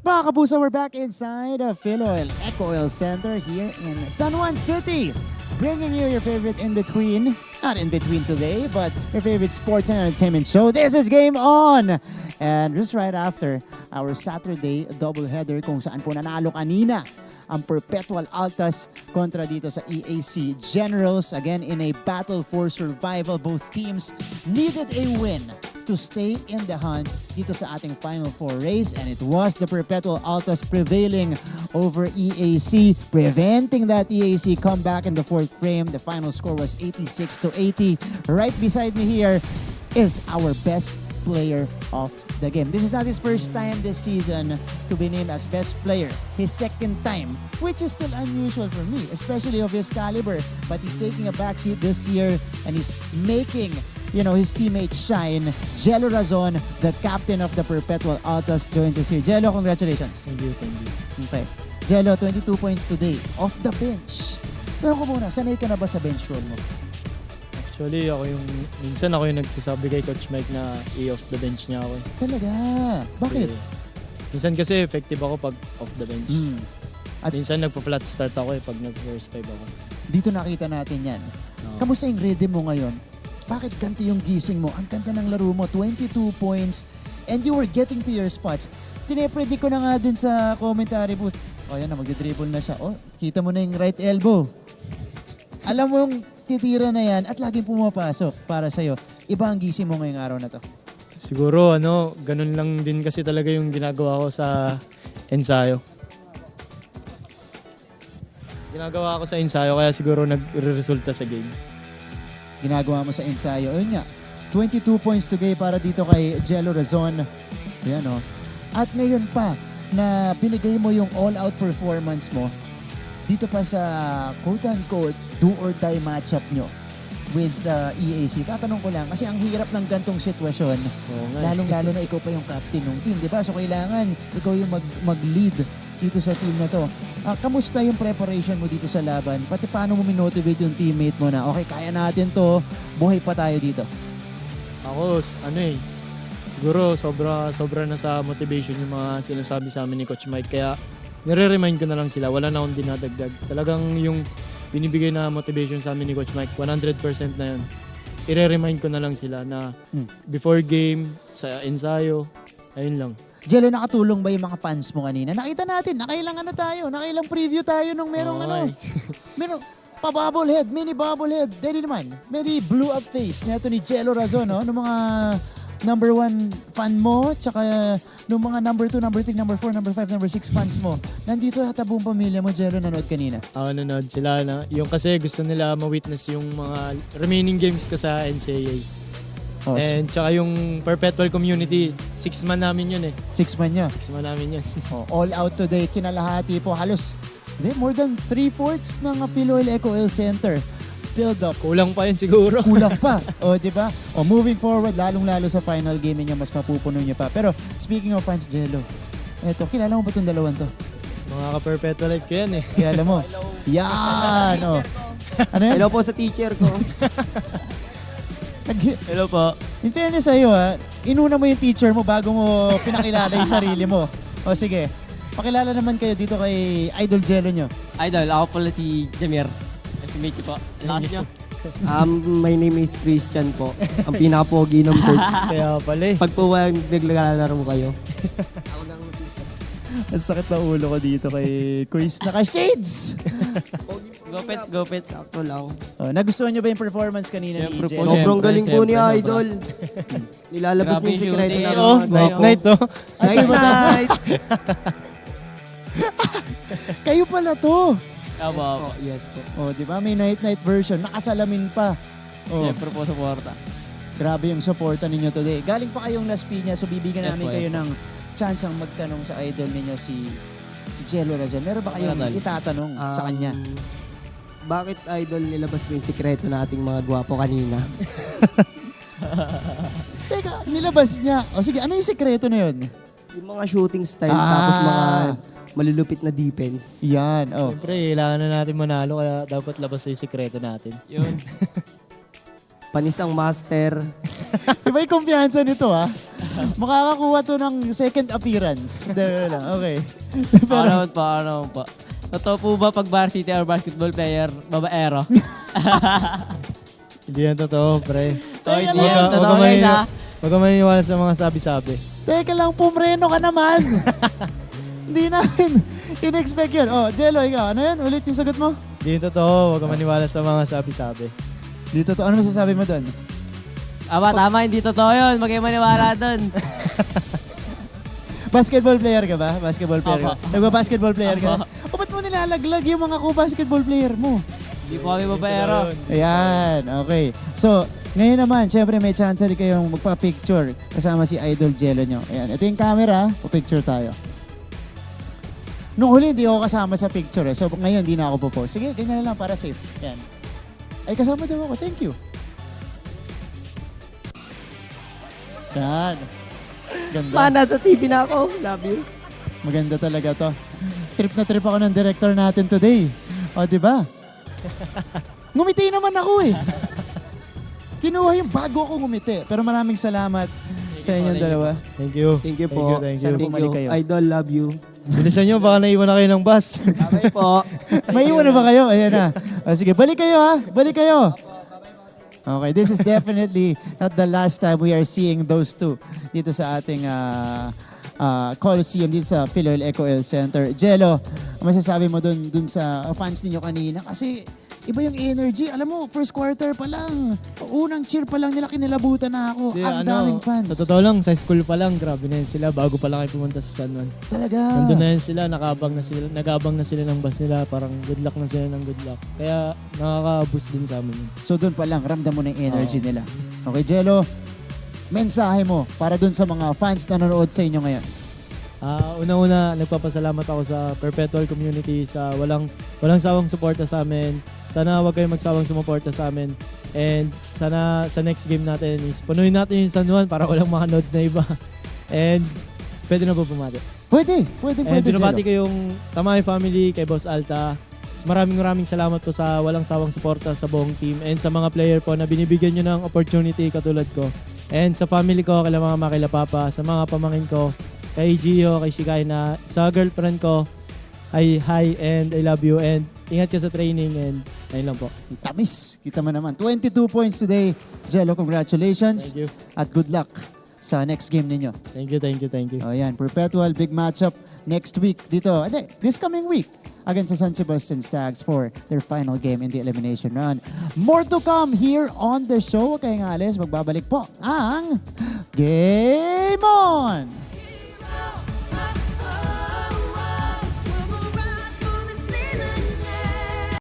Mga kapuso, we're back inside Philoil Eco Oil Center here in San Juan City. Bringing you your favorite in-between, not in-between today, but your favorite sports and entertainment show. This is Game On! And just right after our Saturday doubleheader kung saan po nanalo kanina ang Perpetual Altas kontra dito sa EAC Generals. Again, in a battle for survival, both teams needed a win to stay in the hunt dito sa ating Final Four race, and it was the Perpetual Altas prevailing over EAC, preventing that EAC comeback in the fourth frame. The final score was 86-80. Right beside me here is our best player of the game. This is not his first time this season to be named as best player. His second time, which is still unusual for me, especially of his caliber. But he's taking a backseat this year and he's making his teammates shine. Jello Razon, the captain of the Perpetual Altas, joins us here. Jello, congratulations. Thank you. Okay. Jello, 22 points today. Off the bench. Pero ko muna, sanay ka na ba sa bench role mo? Actually, minsan ako yung nagsasabi kay Coach Mike na i-off the bench niya ako. Talaga? Bakit? Minsan kasi effective ako pag off the bench. At minsan nagpa-flat start ako pag nag-first five ako. dito nakita natin yan. Kamusta yung rhythm mo ngayon? Bakit ganito yung gising mo? Ang ganda ng laro mo, 22 points, and you were getting to your spots. Tinepredict ko na nga dun sa commentary booth. O yan na, magdidribble na siya. O, kita mo na yung right elbow. Alam mo yung titira na yan at laging pumapasok para sa'yo. Iba ang gising mo ngayong araw na to. Siguro, ganun lang din kasi talaga yung ginagawa ko sa ensayo. Ginagawa ko sa ensayo kaya siguro nagre-resulta sa game. Ginagawa mo sa ensayo. Ayun nga, 22 points to game para dito kay Jello Razon. Ayan o. At ngayon pa, na binigay mo yung all-out performance mo dito pa sa quote-unquote do-or-die matchup nyo with EAC. Tatanong ko lang, kasi ang hirap ng gantong sitwasyon, lalong-lalo na ikaw pa yung captain ng team, di ba? So kailangan ikaw yung mag-lead dito sa team na to. Kamusta yung preparation mo dito sa laban? Pati paano mo minotivate yung teammate mo na, okay, kaya natin to, buhay pa tayo dito? Ako, siguro sobra na sa motivation yung mga sinasabi sa amin ni Coach Mike. Kaya nire-remind ko na lang sila, wala na akong dinadagdag. Talagang yung binibigay na motivation sa amin ni Coach Mike, 100% na yun. I-remind ko na lang sila na before game, sa ensayo, ayun lang. Jello, nakatulong ba yung mga fans mo kanina? Nakita natin, nakailang preview tayo nung merong merong pa-bobblehead, mini bobblehead. Dahil naman, very blew up face nito ni Jello Razon, no? Nung mga number 1 fan mo, tsaka nung mga number 2, number 3, number 4, number 5, number 6 fans mo. Nandito yata buong pamilya mo, Jello, nanood kanina. Nanood sila na. Yung kasi gusto nila ma-witness yung mga remaining games ko sa NCAA. And tsaka yung Perpetual Community, 6-man namin yun eh. 6-man niya? 6-man namin yun. All out today, kinalahati po. Halos, more than 3/4 ng Philoil Eco Oil Center filled up. Kulang pa yun siguro. Kulang pa. Di ba? Moving forward, lalong-lalo sa final game niya, mas mapupuno niyo pa. Pero speaking of fans, Jello, eto, kilala mo ba itong dalawang to? Mga ka-Perpetualite ko yan eh. Kilala mo? Yan! Ano yan? Hello po sa teacher ko. Hello po. In fairness sa'yo, inuna mo yung teacher mo bago mo pinakilala yung sarili mo. Sige, pakilala naman kayo dito kay Idol Jello nyo. Idol, ako pala si Jamir. Estimate ko po. Last nyo. My name is Christian po. Ang pinaka-pogi ng Berks. Kaya pala eh. Pag po naglalaro kayo. Ang sakit na ulo ko dito kay Quiz. Naka-shades! Go Pets. Sakto lang. Nagustuhan nyo ba yung performance kanina ni Siyempre po. Jello? Sobrang galing po ni Siyempre, Idol. Nilalabas Grabe niya yung sekreto shooting. na Night to. Night! Kayo pala to! Yes po. Di ba? May night-night version. Nakasalamin pa. Siyempre po sa porta. Grabe yung supporta ninyo today. Galing pa kayong Las Piñas, so bibigyan Yes namin po, kayo yes po. ng chance ang magtanong sa idol ninyo si Jello Razon. Meron ba kayong Idol. itatanong sa kanya? Bakit Idol nilabas mo yung sekreto na ating mga gwapo kanina? Teka, nilabas niya. Sige, ano yung sekreto na yun? Yung mga shooting style tapos mga malulupit na defense. Yan, Siyempre, kailangan na natin manalo kaya dapat labas na yung sikreto natin. Yun. Panis ang master. Iba yung kumpiyansa nito, ha? Makakakuha to ng second appearance. Hindi, lang. Okay. Ako naman po. Totoo po ba pag varsity or basketball player, babaero? Hindi yan totoo, pre. Teka hindi lang. yan. Totoo yan, ha? Huwag ka maniniwala sa mga sabi-sabi. Teka lang, pumreno ka naman. Hindi namin in-expect yun. Oh, Jello, ikaw, ano yun? Ulit yung sagot mo? Hindi yan totoo. Huwag ka maniwala sa mga sabi-sabi. Dito to. Ano masasabi mo doon? Tama, hindi totoo yun. Huwag kayong maniwala doon. Basketball player ka ba? Basketball player ka? Opo. Nagba-basketball player ka? Opo. O ba't mo nilalaglag yung mga basketball player mo? Hindi po kami babaero. Ayan, okay. So, ngayon naman, syempre may chance rin kayong magpa-picture kasama si Idol Jello nyo. Ayan, ito yung camera, pa-picture tayo. Nung huli, hindi ako kasama sa picture eh. So, ngayon, hindi na ako po-post. Sige, ganyan na lang para safe. Ayan. Ay, kasama daw ako. Thank you. Yan. Ganda. Nasa TV na ako. Love you. Maganda talaga to. Trip na trip ako ng director natin today. O, di ba? Ngumiti naman ako eh. Kinuha yung bago ako ngumiti. Pero maraming salamat sa inyong dalawa. Thank you. Thank you po. Thank Sana you. bumalik kayo. Idol, love you. Bilisan nyo, baka naiwan na kayo ng bus. Bye po. May iwan na ba kayo? Ayan na. O, sige, balik kayo ha. Balik kayo. Okay, this is definitely not the last time we are seeing those two dito sa ating Coliseum, dito sa Philoil Eco Oil Center. Jello, masasabi mo dun sa fans ninyo kanina? Kasi iba yung energy. Alam mo, first quarter pa lang, unang cheer pa lang nila, kinilabutan na ako. Ang daming fans. Sa totoo lang, sa school pa lang, grabe na yun sila. Bago pa lang kayo pumunta sa San Juan. Talaga. Nandun na yun sila, nag-abang na sila ng bus nila. Parang good luck na sila ng good luck. Kaya nakaka-boost din sa amin yun. So doon pa lang, ramdam mo na yung energy nila. Okay, Jello, mensahe mo para doon sa mga fans na nanonood sa inyo ngayon. Una-una, nagpapasalamat ako sa Perpetual Community sa walang sawang suporta sa amin. Sana wag kayong magsawang sumuporta sa amin. And sana sa next game natin is punuin natin yung San Juan para walang makanood na iba. And pwede na po bumati. Pwede, And binabati Jello. ko yung Tamay family, kay Boss Alta. Maraming salamat po sa walang sawang suporta sa buong team. And sa mga player po na binibigyan nyo ng opportunity katulad ko. And sa family ko, kay mama, kay papa, sa mga pamangkin ko, kay Gio, kay Shikai na sa girlfriend ko, hi and I love you and ingat ka sa training and ayun lang po. Tamis. Kita mo naman. 22 points today. Jello, congratulations. Thank you. At good luck sa next game ninyo. Thank you. O yan, Perpetual, big matchup next week dito. Hindi, this coming week against the San Sebastian Stags for their final game in the elimination round. More to come here on the show. Huwag kayong alis. Magbabalik po ang Game On!